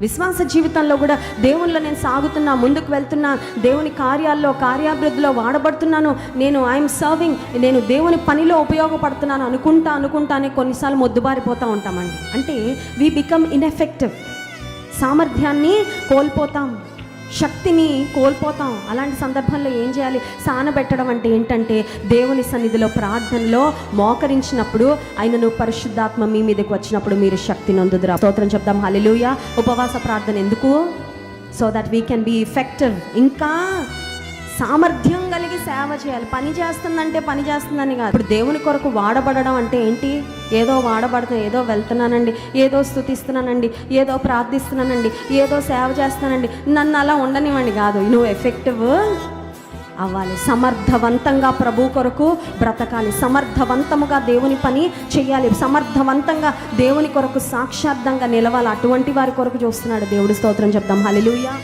విశ్వాస జీవితంలో కూడా దేవునిలో నేను సాగుతున్నా, ముందుకు వెళ్తున్నా, దేవుని కార్యాభివృద్ధిలో వాడబడుతున్నాను, ఐఎమ్ సర్వింగ్, నేను దేవుని పనిలో ఉపయోగపడుతున్నాను అనుకుంటానే కొన్నిసార్లు మొద్దుబారిపోతూ ఉంటామండి. అంటే వీ బికమ్ ఇన్ఎఫెక్టివ్, సామర్థ్యాన్ని కోల్పోతాం, శక్తిని కోల్పోతాం. అలాంటి సందర్భంలో ఏం చేయాలి? సానబెట్టడం అంటే ఏంటంటే దేవుని సన్నిధిలో ప్రార్థనలో మోకరించినప్పుడు ఆయనను పరిశుద్ధాత్మ మీ మీదకి వచ్చినప్పుడు మీరు శక్తి నొందుదురా. స్తోత్రం చెప్దాం. హల్లెలూయా. ఉపవాస ప్రార్థన ఎందుకు? So that we can be effective, ఇంకా సామర్థ్యం కలిగి సేవ చేయాలి. పని చేస్తుందని కాదు. ఇప్పుడు దేవుని కొరకు వాడబడడం అంటే ఏంటి? ఏదో వాడబడుతున్నా, ఏదో వెళ్తున్నానండి, ఏదో స్తుతిస్తున్నానండి, ఏదో ప్రార్థిస్తున్నానండి, ఏదో సేవ చేస్తానండి, నన్ను అలా ఉండనివ్వండి కాదు. నువ్వు ఎఫెక్టివ్ అవ్వాలి, సమర్థవంతంగా ప్రభు కొరకు బ్రతకాలి, సమర్థవంతముగా దేవుని పని చేయాలి, సమర్థవంతంగా దేవుని కొరకు సాక్షార్థంగా నిలవాలి. అటువంటి వారి కొరకు చూస్తున్నాడు దేవుడు. స్తోత్రం చెప్దాం. హల్లెలూయా.